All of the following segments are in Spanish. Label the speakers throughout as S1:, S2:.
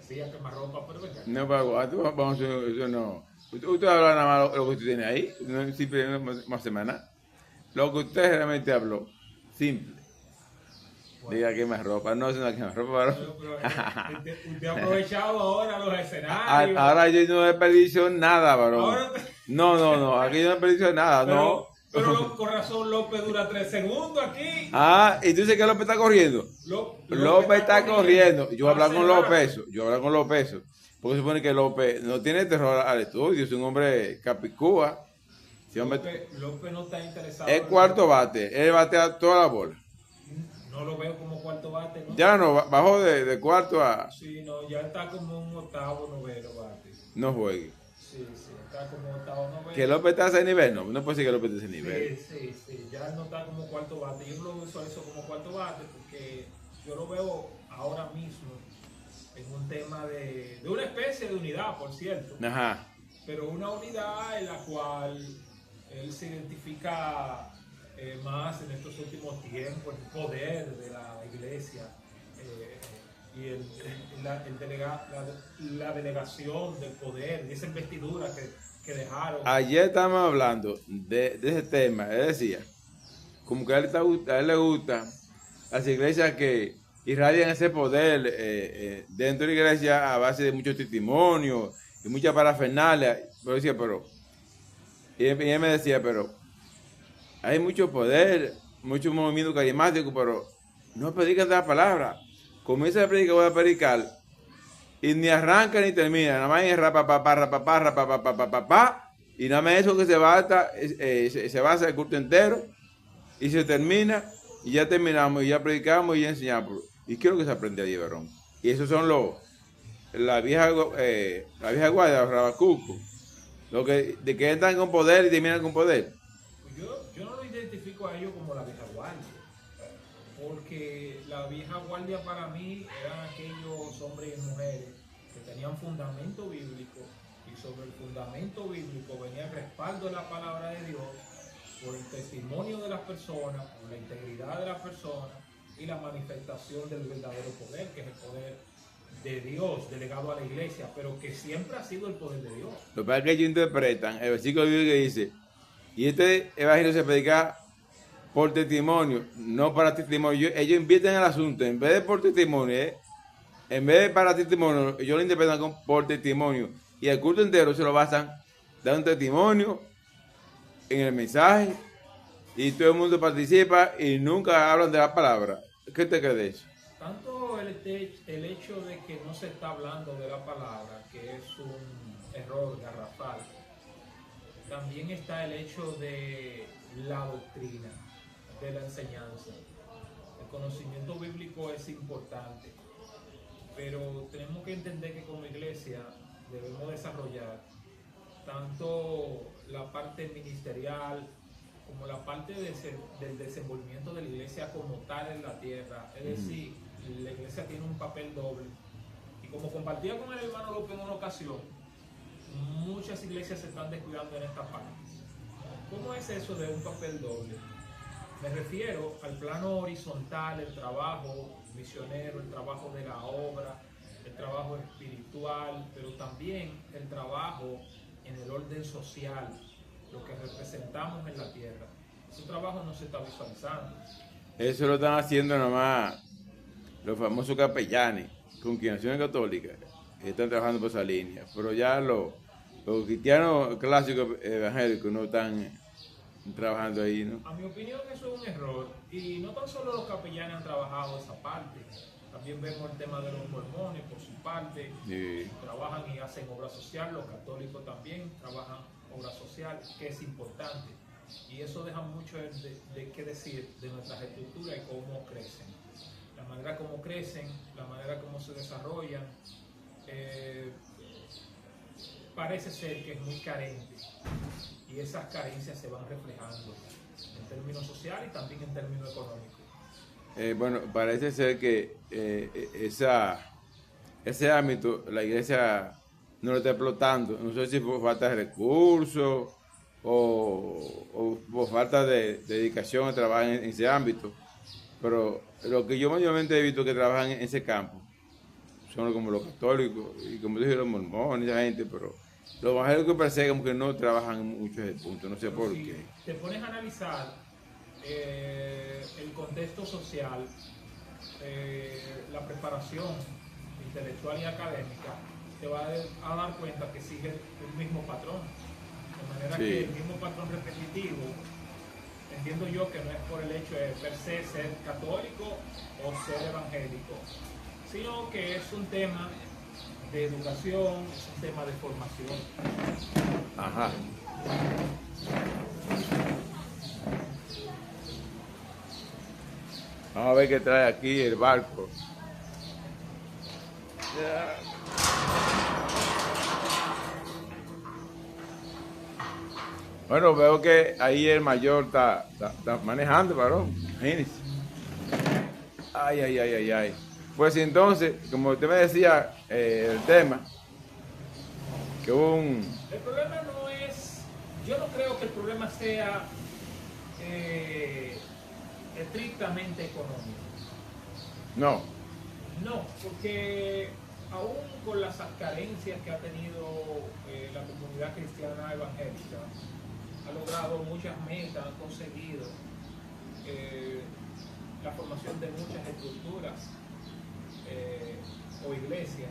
S1: decía quemarropa, pero venga.
S2: No, vamos, eso no. Usted habla nada más lo que usted tiene ahí, no, simple, no más semana. Lo que usted realmente habló, simple.
S1: Bueno,
S2: Diga que más ropa, no es una que más ropa,
S1: pero, usted ha aprovechado ahora los
S2: pero
S1: escenarios.
S2: ahora yo no desperdicio nada, varón.
S1: Ahora,
S2: No, aquí yo no desperdicio nada, no.
S1: con razón López dura 3 segundos aquí.
S2: Y tú dices que López está corriendo. López está corriendo. Yo hablo con López, porque se supone que López no tiene terror al estudio, es un hombre capicúa.
S1: López no está interesado.
S2: Es cuarto bate, él batea toda la bola.
S1: No lo veo como cuarto bate, ¿no?
S2: Ya no, bajó de cuarto a.
S1: Sí, no, ya está como un octavo, noveno bate.
S2: No juegue.
S1: Sí, está como octavo, noveno.
S2: Que López está a ese nivel, no puede ser que López esté a ese nivel.
S1: Sí, ya no está como cuarto bate. Yo lo visualizo como cuarto bate porque yo lo veo ahora mismo en un tema de una especie de unidad, por cierto.
S2: Ajá.
S1: Pero una unidad en la cual él se identifica más en estos últimos tiempos, el poder de la iglesia y la delegación del poder y esa investidura que dejaron.
S2: Ayer estábamos hablando de ese tema, él decía, como que a él le gusta las iglesias que irradian ese poder dentro de la iglesia a base de muchos testimonios y mucha parafernalia. Pero decía, y él me decía, pero hay mucho poder, mucho movimiento carismático, pero no predican de la palabra. Comienza a predicar, voy a predicar, y ni arranca ni termina, nada más es rapapapá, y nada más eso que se basa el culto entero, y se termina, y ya terminamos, y ya predicamos, y ya enseñamos. ¿Y qué es lo que se aprende allí, varón? Y esos son la vieja guardia, los rabacucos, de que entran con poder y terminan con poder.
S1: Yo no lo identifico a ellos como la vieja guardia, porque la vieja guardia para mí eran aquellos hombres y mujeres que tenían fundamento bíblico y sobre el fundamento bíblico venía el respaldo de la palabra de Dios por el testimonio de las personas, por la integridad de las personas y la manifestación del verdadero poder, que es el poder de Dios delegado a la iglesia, pero que siempre ha sido el poder de Dios.
S2: Lo que pasa es que ellos interpretan el versículo bíblico que dice, y este evangelio se predica por testimonio, no para testimonio. Ellos invierten el asunto, en vez de por testimonio, en vez de para testimonio, ellos lo interpretan por testimonio. Y el culto entero se lo basan dando un testimonio en el mensaje, y todo el mundo participa y nunca hablan de la palabra. ¿Qué te crees de eso?
S1: Tanto el hecho de que no se está hablando de la palabra, que es un error garrafal, también está el hecho de la doctrina, de la enseñanza. El conocimiento bíblico es importante, pero tenemos que entender que como iglesia debemos desarrollar tanto la parte ministerial como la parte del desenvolvimiento de la iglesia como tal en la tierra. Es decir, la iglesia tiene un papel doble. Y como compartía con el hermano López en una ocasión, muchas iglesias se están descuidando en esta parte. ¿Cómo es eso de un papel doble? Me refiero al plano horizontal, el trabajo misionero, el trabajo de la obra, el trabajo espiritual, pero también el trabajo en el orden social, lo que representamos en la tierra. Ese trabajo no se está visualizando.
S2: Eso lo están haciendo nomás los famosos capellanes, congregaciones católicas, que están trabajando por esa línea. Pero ya los cristianos clásicos evangélicos no están trabajando ahí, ¿no?
S1: A mi opinión eso es un error. Y no tan solo los capellanes han trabajado esa parte. También vemos el tema de los mormones por su parte.
S2: Sí.
S1: Trabajan y hacen obra social. Los católicos también trabajan obra social, que es importante. Y eso deja mucho de qué decir de nuestras estructuras y cómo crecen. La manera como crecen, la manera como se desarrollan, parece ser que es muy carente. Y esas carencias se van reflejando en términos sociales y también en términos económicos.
S2: Bueno, parece ser que ese ámbito la iglesia no lo está explotando. No sé si por falta de recursos o por falta de dedicación a trabajar en ese ámbito. Pero lo que yo mayormente he visto que trabajan en ese campo son como los católicos y como dije los mormones, esa gente, pero los evangélicos per se como que no trabajan mucho ese punto, no sé por
S1: Si
S2: qué.
S1: te pones a analizar el contexto social, la preparación intelectual y académica, te vas a dar cuenta que sigue el mismo patrón. De manera que el mismo patrón repetitivo, entiendo yo que no es por el hecho de per se ser católico o ser evangélico, sino que es un tema de educación, es un tema de formación.
S2: Ajá. Vamos a ver qué trae aquí el barco. Bueno, veo que ahí el mayor está manejando, varón. Imagínense. Ay, ay, ay, ay, ay. Pues entonces, como usted me decía, el tema, que hubo un...
S1: El problema no es, yo no creo que el problema sea estrictamente económico.
S2: No.
S1: No, porque aún con las carencias que ha tenido la comunidad cristiana evangélica, ha logrado muchas metas, ha conseguido la formación de muchas estructuras o iglesias,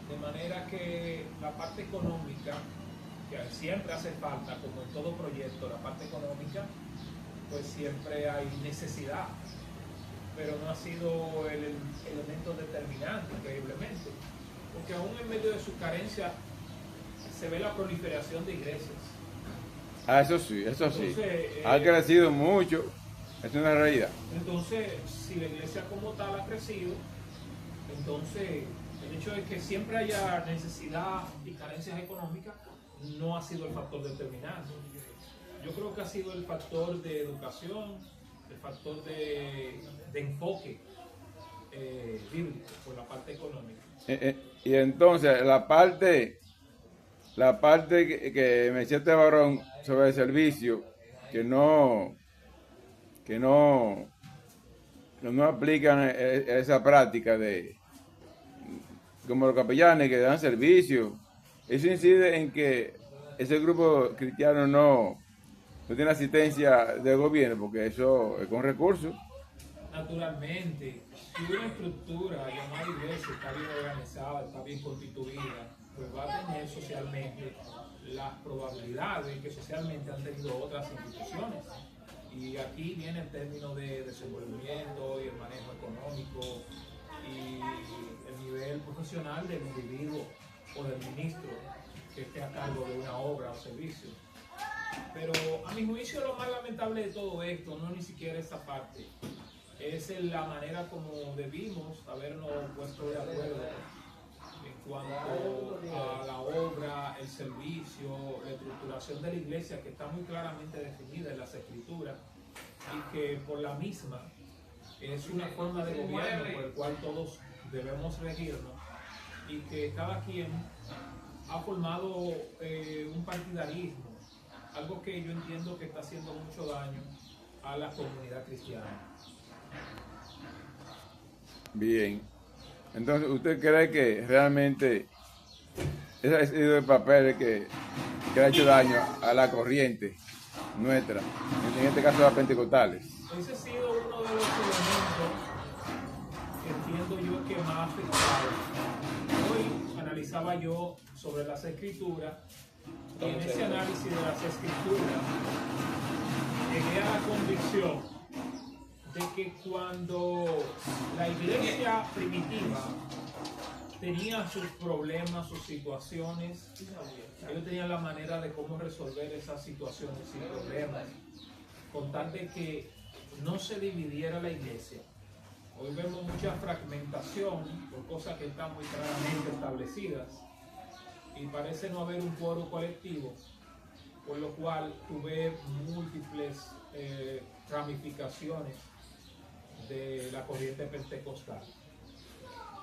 S1: de manera que la parte económica, que siempre hace falta, como en todo proyecto, la parte económica, pues siempre hay necesidad, pero no ha sido el elemento determinante, increíblemente, porque aún en medio de su carencia se ve la proliferación de iglesias.
S2: Ah, eso sí, eso sí.
S1: Entonces,
S2: Ha crecido mucho, es una realidad.
S1: Entonces, si la iglesia como tal ha crecido, entonces el hecho de que siempre haya necesidad y carencias económicas no ha sido el factor determinante. Yo creo que ha sido el factor de educación, el factor de enfoque bíblico por la parte económica.
S2: Y entonces, la parte que me decía este varón sobre el servicio, que no aplican esa práctica de como los capellanes que dan servicio. Eso incide en que ese grupo cristiano no tiene asistencia del gobierno, porque eso es con recursos.
S1: Naturalmente, si una estructura llamada iglesia está bien organizada, está bien constituida, pues va a tener socialmente las probabilidades que socialmente han tenido otras instituciones. Y aquí viene el término de desenvolvimiento y el manejo económico y el nivel profesional del individuo o del ministro que esté a cargo de una obra o servicio. Pero a mi juicio lo más lamentable de todo esto no es ni siquiera esa parte, es la manera como debimos habernos puesto de acuerdo en cuanto a la obra, el servicio, la estructuración de la iglesia, que está muy claramente definida en las escrituras y que por la misma es una forma de gobierno por el cual todos debemos regirnos, y que cada quien ha formado un partidarismo, algo que yo entiendo que está haciendo mucho daño a la comunidad cristiana.
S2: Bien. Entonces, ¿usted cree que realmente ese ha sido el papel que ha hecho daño a la corriente nuestra, en este caso las pentecostales?
S1: Ese ha sido uno de los elementos que entiendo yo que más ha afectado. Hoy analizaba yo sobre las escrituras y en ese análisis de las escrituras llegué a la convicción de que cuando la iglesia primitiva tenía sus problemas, sus situaciones, ellos tenían la manera de cómo resolver esas situaciones y problemas, con tal de que no se dividiera la iglesia. Hoy vemos mucha fragmentación por cosas que están muy claramente establecidas y parece no haber un foro colectivo, por lo cual tuve múltiples ramificaciones de la corriente pentecostal.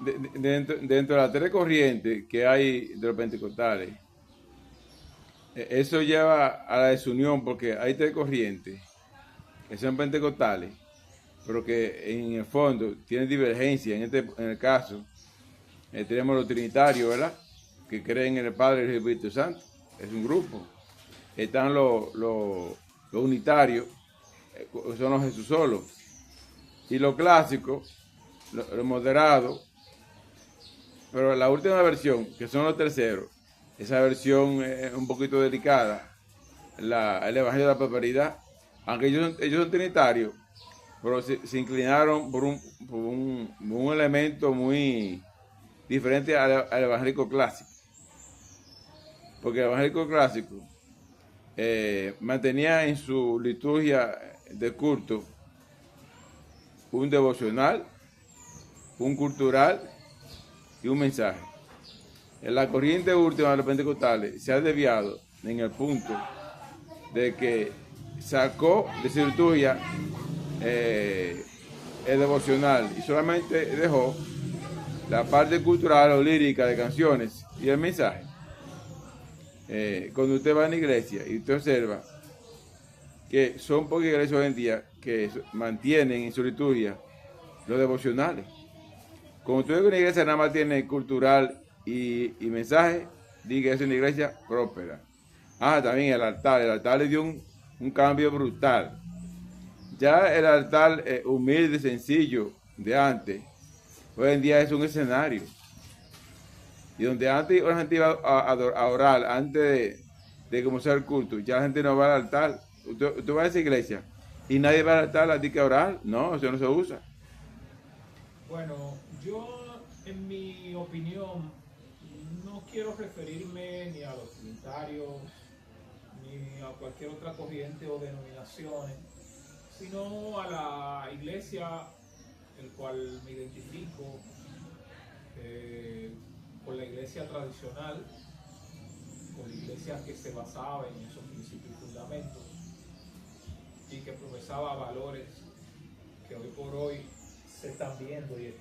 S2: Dentro de las tres corrientes que hay de los pentecostales, eso lleva a la desunión, porque hay tres corrientes que son pentecostales, pero que en el fondo tienen divergencia en el caso Tenemos los trinitarios, ¿verdad? Que creen en el Padre y el Espíritu Santo. Es un grupo. Están los unitarios, son los Jesús solos. Y los clásicos, los moderados. Pero la última versión, que son los terceros, esa versión es un poquito delicada. El Evangelio de la Prosperidad. Aunque ellos son trinitarios, pero se inclinaron por un elemento muy diferente al evangélico clásico. Porque el evangélico clásico mantenía en su liturgia de culto un devocional, un cultural y un mensaje. En la corriente última de los pentecostales se ha desviado en el punto de que sacó de su liturgia el devocional y solamente dejó la parte cultural o lírica de canciones y el mensaje. Cuando usted va a la iglesia y usted observa que son pocas iglesias hoy en día que mantienen en su liturgia los devocionales. Cuando usted ve que una iglesia nada más tiene cultural y mensaje, diga que es una iglesia próspera. También el altar le dio un cambio brutal. Ya el altar humilde, sencillo de antes, hoy en día es un escenario. Y donde antes la gente iba a orar antes de comenzar el culto, ya la gente no va al altar. Usted va a esa iglesia y nadie va al altar a ti que orar. No, eso no se usa.
S1: Bueno, yo en mi opinión no quiero referirme ni a los trinitarios ni a cualquier otra corriente o denominaciones, sino a la iglesia el cual me identifico, con la iglesia tradicional, con la iglesia que se basaba en esos principios y fundamentos y que profesaba valores que hoy por hoy se están viendo y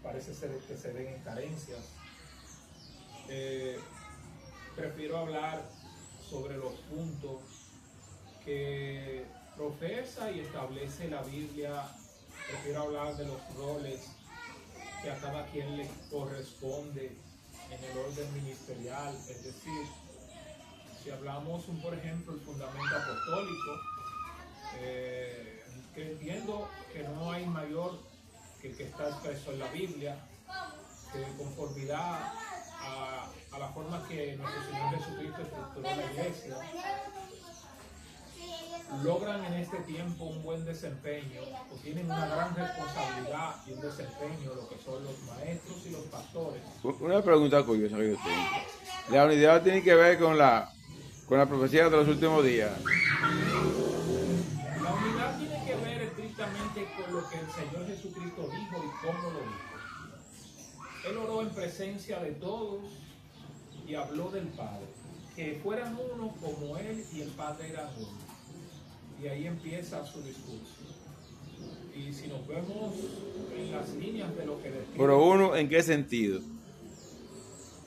S1: parece ser que se ven en carencias. Prefiero hablar sobre los puntos que profesa y establece la Biblia. Prefiero hablar de los roles que a cada quien le corresponde en el orden ministerial. Es decir, si hablamos, por ejemplo, el fundamento apostólico, que entiendo que no hay mayor que el que está expreso en la Biblia, que de conformidad a la forma que nuestro Señor Jesucristo estructuró la iglesia, logran en este tiempo un buen desempeño o tienen una gran responsabilidad y un desempeño lo que son los maestros y los pastores.
S2: Una pregunta curiosa que yo tengo. La unidad tiene que ver con la profecía de los últimos días.
S1: La unidad tiene que ver estrictamente con lo que el Señor Jesucristo dijo y cómo lo dijo. Él oró en presencia de todos y habló del Padre, que fueran uno como Él y el Padre eran uno. Y ahí empieza su discurso. Y si nos vemos en las líneas de lo que describe...
S2: ¿Pero uno en qué sentido?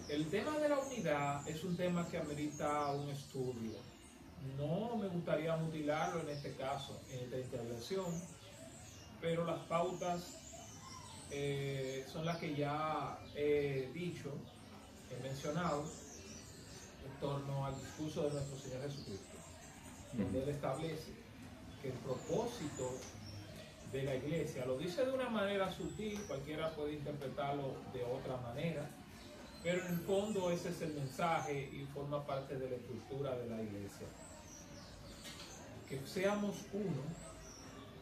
S1: El tema de la unidad es un tema que amerita un estudio. No me gustaría mutilarlo en este caso, en esta intervención, pero las pautas son las que ya he dicho, he mencionado, en torno al discurso de nuestro Señor Jesucristo, donde Él establece que el propósito de la iglesia, lo dice de una manera sutil, cualquiera puede interpretarlo de otra manera, pero en el fondo ese es el mensaje y forma parte de la estructura de la iglesia. Que seamos uno,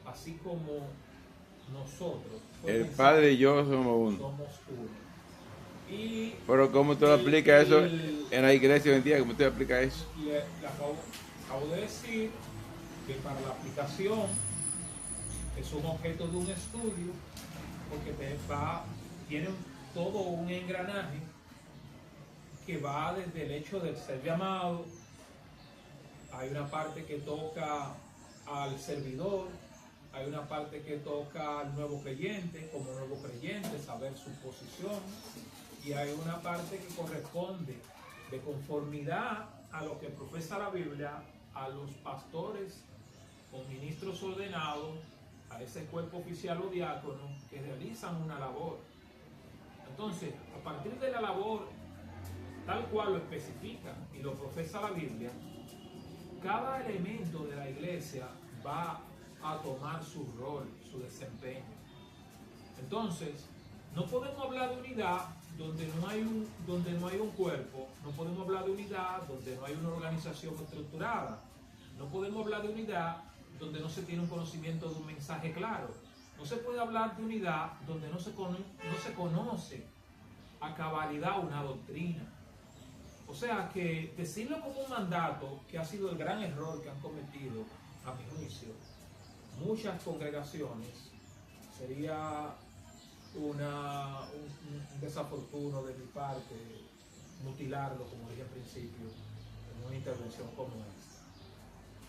S1: así como nosotros.
S2: El Padre y yo somos uno.
S1: Somos uno.
S2: Pero ¿cómo tú aplicas eso en la iglesia hoy en día? ¿Cómo tú aplicas eso?
S1: Acabo de decir que para la aplicación es un objeto de un estudio, porque tiene todo un engranaje que va desde el hecho de ser llamado. Hay una parte que toca al servidor, hay una parte que toca al nuevo creyente, como nuevo creyente, saber su posición, y hay una parte que corresponde de conformidad a lo que profesa la Biblia, a los pastores o ministros ordenados, a ese cuerpo oficial o diácono que realizan una labor. Entonces, a partir de la labor, tal cual lo especifica y lo profesa la Biblia, cada elemento de la iglesia va a tomar su rol, su desempeño. Entonces, no podemos hablar de unidad donde no hay un cuerpo, no podemos hablar de unidad donde no hay una organización estructurada, no podemos hablar de unidad donde no se tiene un conocimiento de un mensaje claro, no se puede hablar de unidad donde no se conoce a cabalidad una doctrina. O sea que decirlo como un mandato, que ha sido el gran error que han cometido, a mi juicio, muchas congregaciones, sería un desafortuno de mi parte mutilarlo, como dije al principio, en una intervención como esta.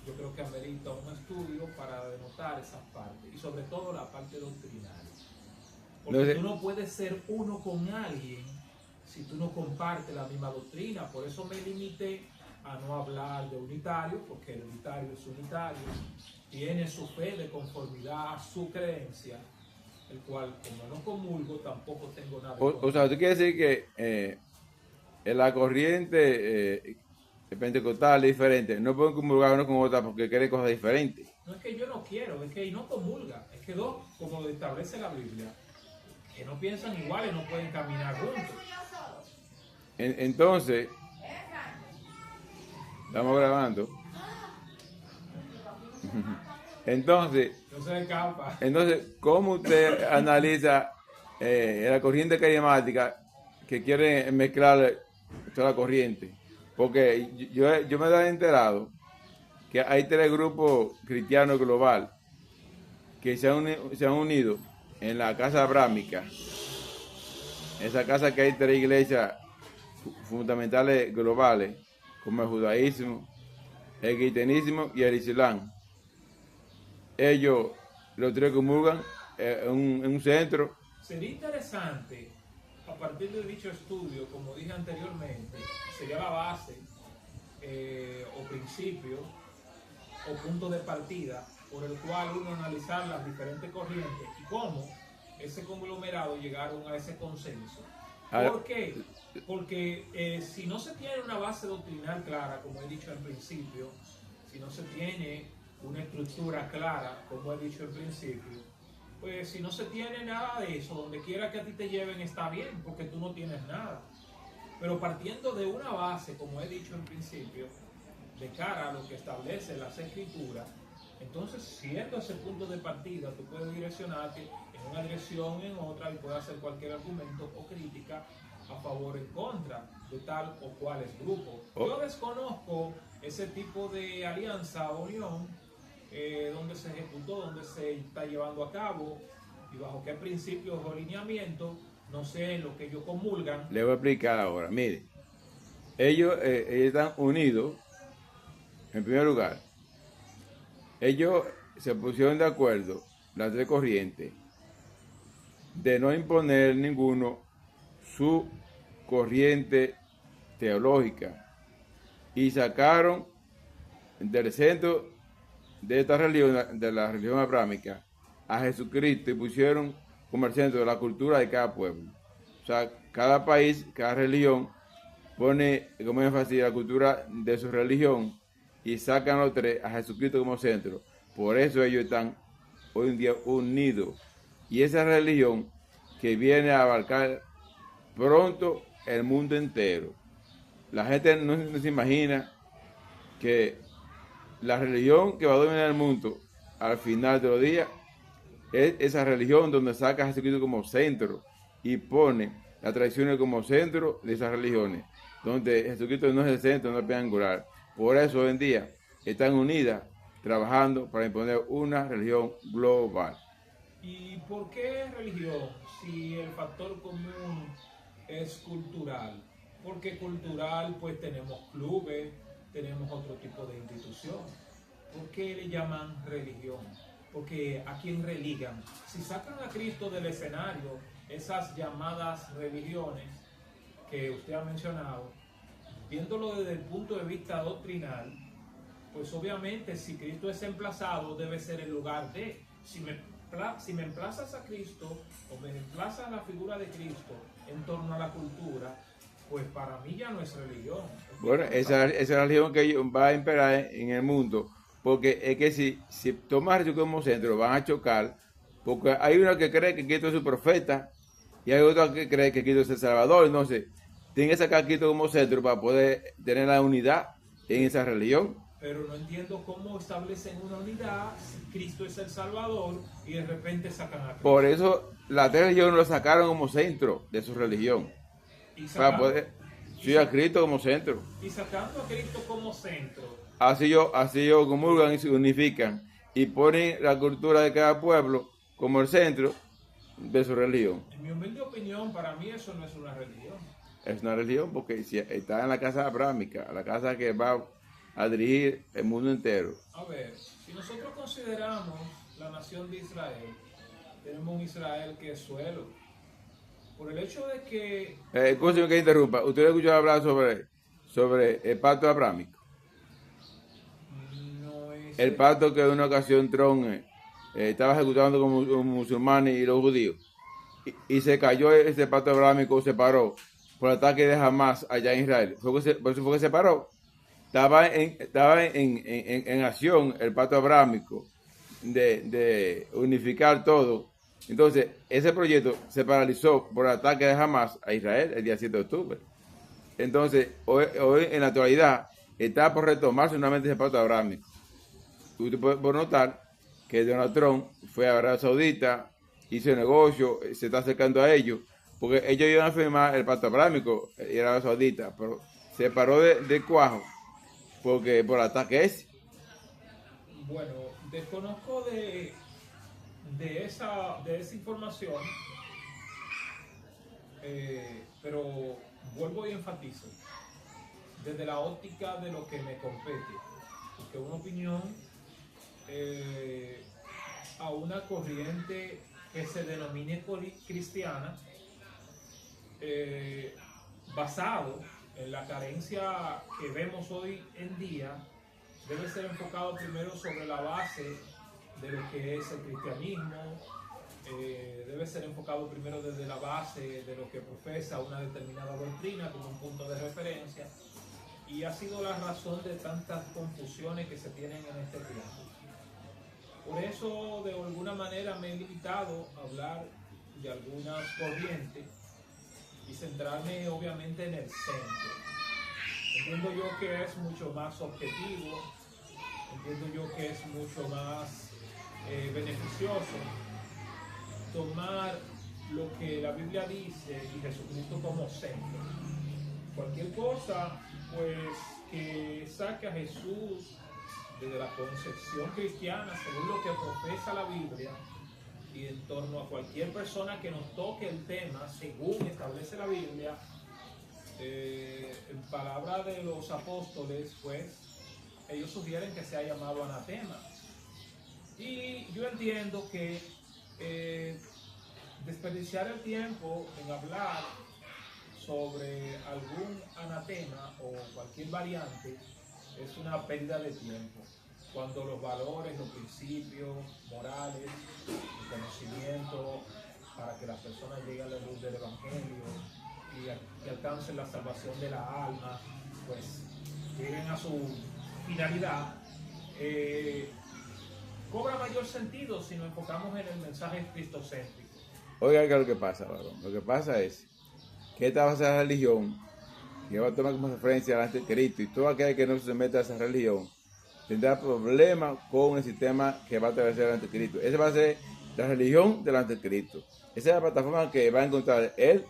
S1: Yo creo que amerita un estudio para denotar esas partes, y sobre todo la parte doctrinaria. Porque tú no puedes ser uno con alguien si tú no compartes la misma doctrina. Por eso me limité a no hablar de unitario, porque el unitario es unitario, tiene su fe de conformidad a su creencia, el cual, como no comulgo, tampoco tengo nada.
S2: O sea, tú quieres decir que en la corriente pentecostal es diferente, no pueden comulgar uno con otra porque quieren cosas diferentes.
S1: No es que yo no quiero, es que no comulga, es que dos, como lo establece la Biblia, que no piensan iguales no pueden caminar juntos.
S2: Entonces, estamos grabando. Entonces, ¿cómo usted analiza la corriente carismática que quiere mezclar toda la corriente? Porque yo me he enterado que hay 3 grupos cristianos global que se han unido en la casa abrámica. Esa casa que hay 3 iglesias fundamentales globales, como el judaísmo, el cristianismo y el islam. Ellos, los 3 comulgan en un centro.
S1: Sería interesante, a partir de dicho estudio, como dije anteriormente, sería la base o principio o punto de partida por el cual uno analizar las diferentes corrientes y cómo ese conglomerado llegaron a ese consenso. ¿Por qué? Porque si no se tiene una base doctrinal clara, como he dicho al principio, si no se tiene una estructura clara, como he dicho al principio, pues si no se tiene nada de eso, donde quiera que a ti te lleven está bien, porque tú no tienes nada. Pero partiendo de una base, como he dicho al principio, de cara a lo que establece las escrituras, entonces siendo ese punto de partida, tú puedes direccionarte en una dirección, en otra, y puedes hacer cualquier argumento o crítica a favor o en contra de tal o cuales grupos. Yo desconozco ese tipo de alianza o unión, donde se ejecutó, donde se está llevando a cabo y bajo qué principios o lineamientos, no sé lo que ellos comulgan.
S2: Le voy a explicar ahora. Mire, ellos están unidos. En primer lugar, ellos se pusieron de acuerdo, las 3 corrientes, de no imponer ninguno su corriente teológica, y sacaron del centro de esta religión, de la religión abrámica, a Jesucristo, y pusieron como el centro de la cultura de cada pueblo. O sea, cada país, cada religión pone como énfasis la cultura de su religión y sacan los 3 a Jesucristo como centro. Por eso ellos están hoy en día unidos. Y esa religión que viene a abarcar pronto el mundo entero. La gente no se imagina que la religión que va a dominar el mundo al final de los días es esa religión donde saca a Jesucristo como centro y pone las tradiciones como centro de esas religiones, donde Jesucristo no es el centro, no es el piedra angular. Por eso hoy en día están unidas, trabajando para imponer una religión global.
S1: ¿Y por qué religión si el factor común es cultural? Porque cultural, pues tenemos clubes, tenemos otro tipo de institución. ¿Por qué le llaman religión? Porque ¿a quién religan? Si sacan a Cristo del escenario, esas llamadas religiones que usted ha mencionado, viéndolo desde el punto de vista doctrinal, pues obviamente si Cristo es emplazado, debe ser el lugar de. Si me si me emplazas a Cristo o me emplazas a la figura de Cristo en torno a la cultura, pues para mí ya no es religión.
S2: Bueno, esa religión que va a imperar en el mundo, porque es que si tomas a Jesús como centro, van a chocar, porque hay uno que cree que Cristo es su profeta y hay otro que cree que Cristo es el Salvador. Entonces, tiene que sacar a Cristo como centro para poder tener la unidad en esa religión.
S1: Pero no entiendo cómo establecen una unidad si Cristo es el Salvador y de repente sacan a Cristo.
S2: Por eso las tres religiones lo sacaron como centro de su religión.
S1: Y
S2: Para poder sí, a Cristo como centro.
S1: Y sacando a Cristo como centro.
S2: Así ellos comulgan y se unifican y ponen la cultura de cada pueblo como el centro de su religión.
S1: En mi humilde opinión, para mí eso no es una religión.
S2: Es una religión porque si está en la casa abrámica, la casa que va a dirigir el mundo entero.
S1: A ver, si nosotros consideramos la nación de Israel, tenemos un Israel que es suelo. Por el hecho de que...
S2: Escúcheme que interrumpa. ¿Usted escuchó hablar sobre el pacto abrámico?
S1: No es...
S2: El pacto que en una ocasión Trump estaba ejecutando con los musulmanes y los judíos. Y se cayó ese pacto abrámico, se paró por el ataque de Hamas allá en Israel. Por eso fue que se paró. Estaba en acción el pacto abrámico de unificar todo. Entonces, ese proyecto se paralizó por el ataque de Hamas a Israel el día 7 de octubre. Entonces, hoy en la actualidad, está por retomarse nuevamente ese pacto abrámico. Usted puede notar que Donald Trump fue a Arabia Saudita, hizo negocio, se está acercando a ellos, porque ellos iban a firmar el pacto abrámico y Arabia Saudita, pero se paró de cuajo por el ataque ese.
S1: Bueno, desconozco de esa información, pero vuelvo y enfatizo desde la óptica de lo que me compete, porque una opinión a una corriente que se denomine cristiana, basado en la carencia que vemos hoy en día, debe ser enfocado primero sobre la base de lo que es el cristianismo, debe ser enfocado primero desde la base de lo que profesa una determinada doctrina como un punto de referencia, y ha sido la razón de tantas confusiones que se tienen en este tiempo. Por eso, de alguna manera, me he limitado a hablar de algunas corrientes y centrarme obviamente en el centro. Entiendo yo que es mucho más objetivo, entiendo yo que es mucho más beneficioso tomar lo que la Biblia dice y Jesucristo como centro. Cualquier cosa pues que saque a Jesús desde la concepción cristiana según lo que profesa la Biblia y en torno a cualquier persona que nos toque el tema según establece la Biblia, en palabra de los apóstoles, pues ellos sugieren que sea llamado anatema. Y yo entiendo que desperdiciar el tiempo en hablar sobre algún anatema o cualquier variante es una pérdida de tiempo, cuando los valores, los principios morales, el conocimiento para que las personas lleguen a la luz del Evangelio y alcancen la salvación de la alma, pues lleguen a su finalidad, cobra mayor sentido si nos enfocamos en el mensaje cristocéntrico.
S2: Oiga, ¿qué es lo que pasa, varón? Lo que pasa es que esta va a ser la religión que va a tomar como referencia al anticristo, y todo aquel que no se meta a esa religión tendrá problemas con el sistema que va a establecer el anticristo. Esa va a ser la religión del anticristo. Esa es la plataforma que va a encontrar él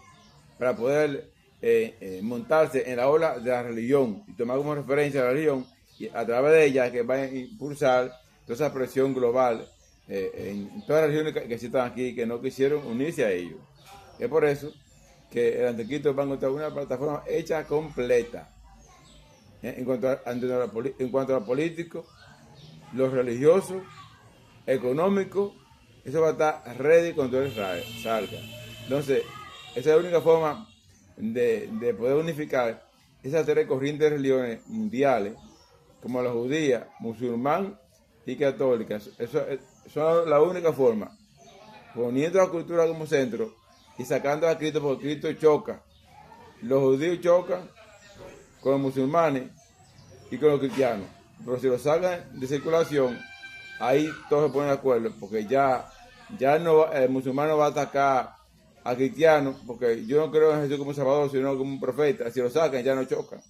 S2: para poder montarse en la ola de la religión y tomar como referencia a la religión, y a través de ella que va a impulsar toda esa presión global en todas las religiones que existan aquí, que no quisieron unirse a ellos. Es por eso que el anticristo va a encontrar una plataforma hecha completa en cuanto a lo político, lo religioso, económico. Eso va a estar ready cuando él salga. Entonces, esa es la única forma de poder unificar esas tres corrientes de religiones mundiales, como la judía, musulmán y católica. Eso es la única forma poniendo la cultura como centro y sacando a Cristo, porque Cristo choca. Los judíos chocan con los musulmanes y con los cristianos. Pero si lo sacan de circulación, ahí todos se ponen de acuerdo, porque ya no, el musulmán no va a atacar a cristianos, porque yo no creo en Jesús como Salvador, sino como un profeta. Si lo sacan, ya no chocan.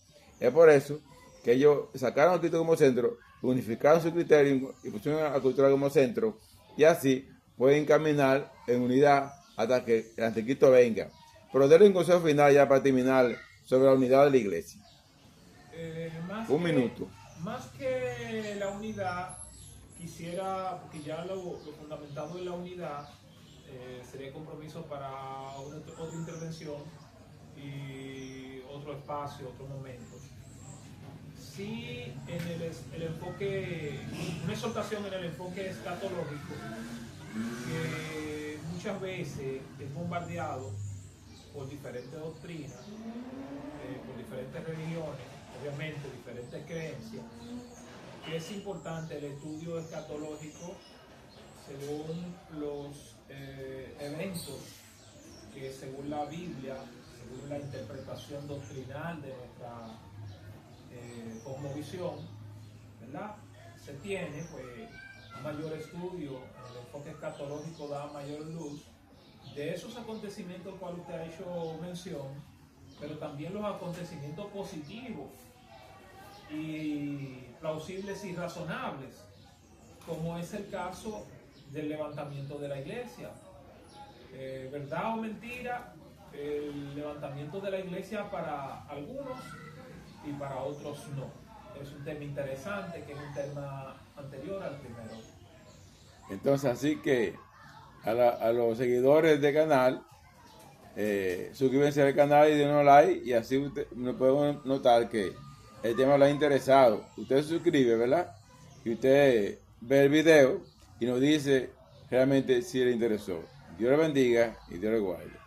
S2: Es por eso que ellos sacaron a Cristo como centro, unificaron su criterio y pusieron a la cultura como centro, y así pueden caminar en unidad hasta que el anticristo venga. Pero denle un consejo final ya para terminar sobre la unidad de la iglesia. Un minuto.
S1: Más que la unidad, quisiera, porque ya lo fundamentado de la unidad sería compromiso para otra intervención y otro espacio, otro momento. Sí, en el enfoque, una exhortación en el enfoque escatológico, que muchas veces es bombardeado por diferentes doctrinas, por diferentes religiones, obviamente diferentes creencias, que es importante el estudio escatológico según los eventos que según la Biblia, según la interpretación doctrinal de nuestra cosmovisión, ¿verdad? Se tiene, pues, un mayor estudio, el enfoque escatológico da mayor luz de esos acontecimientos cuales usted ha hecho mención, pero también los acontecimientos positivos y plausibles y razonables, como es el caso del levantamiento de la iglesia. Verdad o mentira, el levantamiento de la iglesia para algunos y para otros no. Es un tema interesante, que es un tema anterior al primero.
S2: Entonces, así que a los seguidores del canal, suscríbanse al canal y denle un like, y así nos podemos notar que el tema lo ha interesado. Usted se suscribe, ¿verdad? Y usted ve el video y nos dice realmente si le interesó. Dios le bendiga y Dios le guarde.